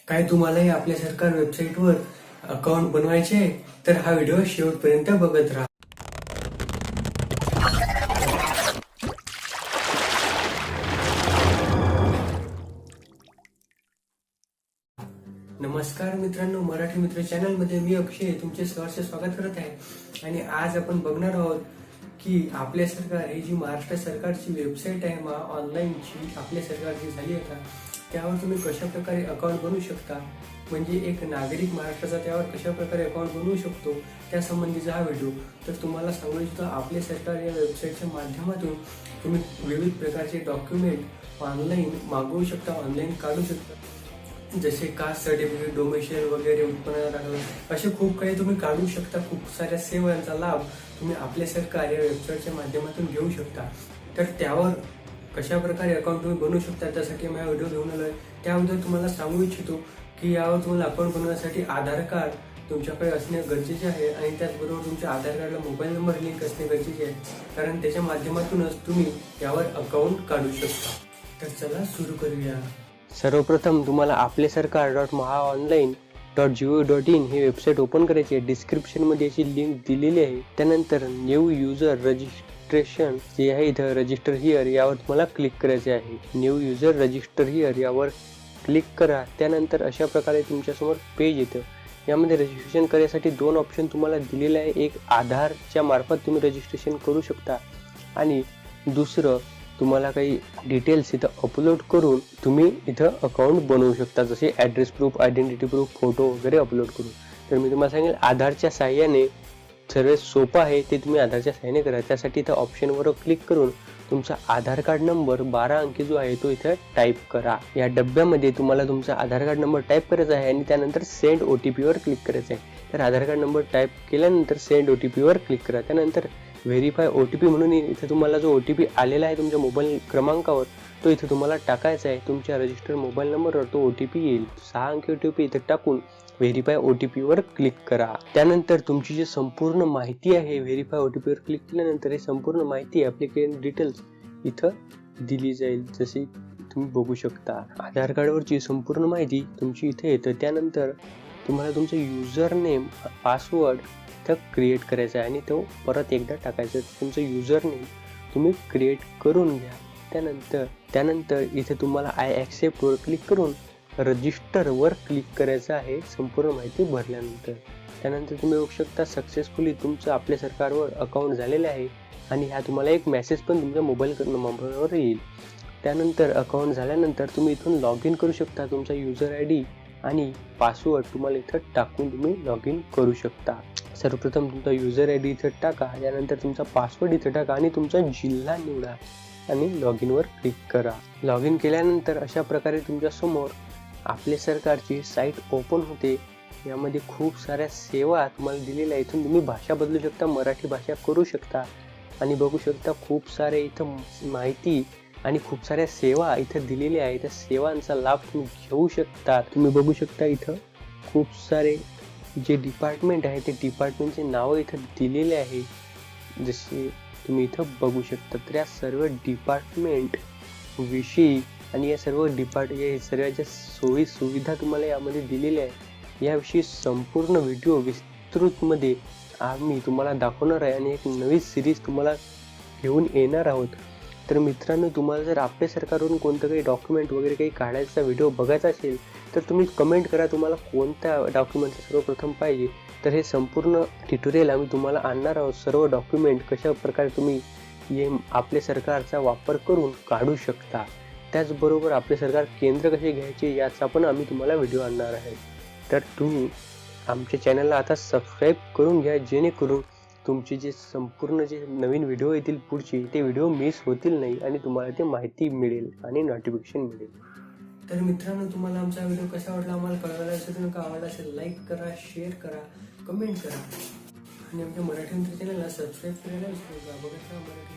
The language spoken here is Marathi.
काय तुम्हालाही आपल्या सरकार वेबसाईटवर अकाउंट बनवायचे आहे तर हा व्हिडिओ शेवटपर्यंत बघत राहा। नमस्कार मित्रांनो, मराठी मित्र चॅनल मध्ये मी अक्षय तुमचे सहर्ष स्वागत करत आहे। आणि आज आपण बघणार आहोत की आपल्या सरकार ही जी महाराष्ट्र सरकारची वेबसाईट आहे ऑनलाईनची आपल्या सरकारची झाली आहे का, त्यावर तुम्ही कशा प्रकारे अकाउंट बनवू शकता, म्हणजे एक नागरिक महाराष्ट्राचा त्यावर कशा प्रकारे अकाउंट बनवू शकतो त्या संबंधीचा हा व्हिडिओ। तर तुम्हाला सांगू इच्छितो, आपल्या सरकार या वेबसाईटच्या माध्यमातून तुम्ही विविध प्रकारचे डॉक्युमेंट ऑनलाईन मागवू शकता, ऑनलाईन काढू शकता, जसे कास्ट सर्टिफिकेट, डोमेशियल वगैरे, उत्पन्न दाखला, असे खूप काही तुम्ही काढू शकता। खूप साऱ्या सेवांचा लाभ तुम्ही आपल्या सरकार या वेबसाईटच्या माध्यमातून घेऊ शकता। तर त्यावर कशा प्रकारे अकाउंट तुम्ही बनवू शकता त्यासाठी मी हा व्हिडिओ घेऊन आलोय। त्याबद्दल तुम्हाला सांगू इच्छितो की यावर तुम्हाला अकाउंट बनवण्यासाठी आधार कार्ड तुमच्याकडे असणे गरजेचे आहे आणि त्याचबरोबर तुमच्या आधार कार्डला मोबाईल नंबर लिंक असणे गरजेचे आहे, कारण त्याच्या माध्यमातूनच तुम्ही यावर अकाउंट काढू शकता। तर चला सुरू करूया। सर्वप्रथम तुम्हाला आपले सरकार.mahaonline.gov.in ही वेबसाईट ओपन करायची आहे। डिस्क्रिप्शन मध्ये याची लिंक दिलेली आहे। त्यानंतर न्यू युजर रजिस्ट्रेशन जे आहे इथं रजिस्टर हिअर यावर तुम्हाला क्लिक करायचे आहे। न्यू युजर रजिस्टर हिअर यावर क्लिक करा। त्यानंतर अशा प्रकारे तुमच्यासमोर पेज येतं। यामध्ये रजिस्ट्रेशन करण्यासाठी दोन ऑप्शन तुम्हाला दिलेले आहे। एक आधारच्या मार्फत तुम्ही रजिस्ट्रेशन करू शकता आणि दुसरं तुम्हाला काही डिटेल्स इथं अपलोड करून तुम्ही इथं अकाउंट बनवू शकता, जसे address proof, identity proof, photo वगैरे अपलोड करून। तर मी तुम्हाला सांगेल आधारच्या साहाय्याने सर्वात सोपं आहे ते तुम्ही आधारच्या साहाय्याने करा। त्यासाठी इथं ऑप्शनवर क्लिक करून तुमचा आधार कार्ड नंबर 12 अंकी जो आहे तो इथं टाईप करा। या डब्यामध्ये तुम्हाला तुमचा आधार कार्ड नंबर टाईप करायचा आहे आणि त्यानंतर सेंड OTP वर क्लिक करायचं आहे। तर आधार कार्ड नंबर टाईप केल्यानंतर सेंड OTP वर क्लिक करा। त्यानंतर व्हेरीफाय OTP म्हणून इथे तुम्हाला जो OTP आलेला आहे तुमच्या मोबाईल क्रमांकावर तो इथे तुम्हाला टाकायचा आहे। तुमच्या रजिस्टर मोबाईल नंबरवर तो OTP येईल। 6 अंकी OTP इथे टाकून व्हेरीफाय OTP वर क्लिक करा। त्यानंतर तुमची जी संपूर्ण माहिती आहे व्हेरीफाय OTP वर क्लिक केल्यानंतर ही संपूर्ण माहिती ॲप्लिकेशन डिटेल्स इथं दिली जाईल, जसे तुम्ही बघू शकता। आधार कार्डवरची संपूर्ण माहिती तुमची इथे येतं। त्यानंतर तुम्हाला तुमचं युजर नेम, पासवर्ड इथं क्रिएट करायचा आहे आणि तो परत एकदा टाकायचा। तुमचं युजर नेम तुम्ही क्रिएट करून घ्या। त्यानंतर इथे तुम्हाला आय ॲक्सेप्ट वर क्लिक करून रजिस्टर वर क्लिक करायचं आहे संपूर्ण माहिती भरल्यानंतर। त्यानंतर तुम्ही बघू शकता सक्सेसफुली तुमचं आपल्या सरकारवर अकाउंट झालेलं आहे आणि ह्या तुम्हाला एक मेसेज पण तुमच्या मोबाईल नंबरवर येईल। त्यानंतर अकाउंट झाल्यानंतर तुम्ही इथून लॉग इन करू शकता। तुमचा युजर ID आणि पासवर्ड तुम्हाला इथं टाकून तुम्ही लॉग इन करू शकता। सर्वप्रथम तुमचा युजर ID इथं टाका, त्यानंतर तुमचा पासवर्ड इथं टाका आणि तुमचा जिल्हा निवडा आणि लॉग इन वर क्लिक करा। लॉग इन केल्यानंतर अशा प्रकारे तुमच्या समोर आपल्या सरकारची साईट ओपन होते। यामध्ये खूप साऱ्या सेवा तुम्हाला दिलेल्या आहेत। इथून तुम्ही भाषा बदलू शकता, मराठी भाषा करू शकता आणि बघू शकता खूप सारे इथं माहिती आणि खूप साऱ्या सेवा इथं दिलेल्या आहेत। त्या सेवांचा लाभ तुम्ही घेऊ शकता। तुम्ही बघू शकता इथं खूप सारे जे डिपार्टमेंट आहे ते डिपार्टमेंटचे नावं इथं दिलेले आहे, जसे तुम्ही इथं बघू शकता। तर या सर्व डिपार्टमेंट विषयी आणि या सर्व सर्वांच्या सोयी सुविधा तुम्हाला यामध्ये दिलेल्या आहे। याविषयी संपूर्ण व्हिडिओ विस्तृतमध्ये आम्ही तुम्हाला दाखवणार आहे आणि एक नवी सिरीज तुम्हाला घेऊन येणार आहोत। तर मित्रांनो, तुम्हाला जर आपल्या सरकारवरून कोणतं काही डॉक्युमेंट वगैरे काही काढायचा व्हिडिओ बघायचा असेल तर तुम्ही कमेंट करा तुम्हाला कोणत्या डॉक्युमेंटचा सर्वप्रथम पाहिजे। तर हे संपूर्ण ट्युटोरियल आम्ही तुम्हाला आणणार आहोत। सर्व डॉक्युमेंट कशा प्रकारे तुम्ही आपल्या सरकारचा वापर करून काढू शकता, त्याचबरोबर आपले सरकार केंद्र कसे घ्यायचे याचा पण आम्ही तुम्हाला व्हिडिओ आणणार आहे। तर तुम्ही आमच्या चॅनलला आता सबस्क्राईब करून घ्या, जेणेकरून तुमचे जे संपूर्ण जे नवीन व्हिडिओ येतील पुढचे ते व्हिडिओ मिस होतील नाही आणि तुम्हाला ते माहिती मिळेल आणि नोटिफिकेशन मिळेल। तर मित्रांनो, तुम्हाला आमचा व्हिडिओ कसा वाटला आम्हाला कळवायला असेल, का आवडला असेल लाईक करा, शेअर करा, कमेंट करा आणि आमच्या मराठी मित्र चॅनलला सबस्क्राईब करायला विसरू नका। बघा मराठी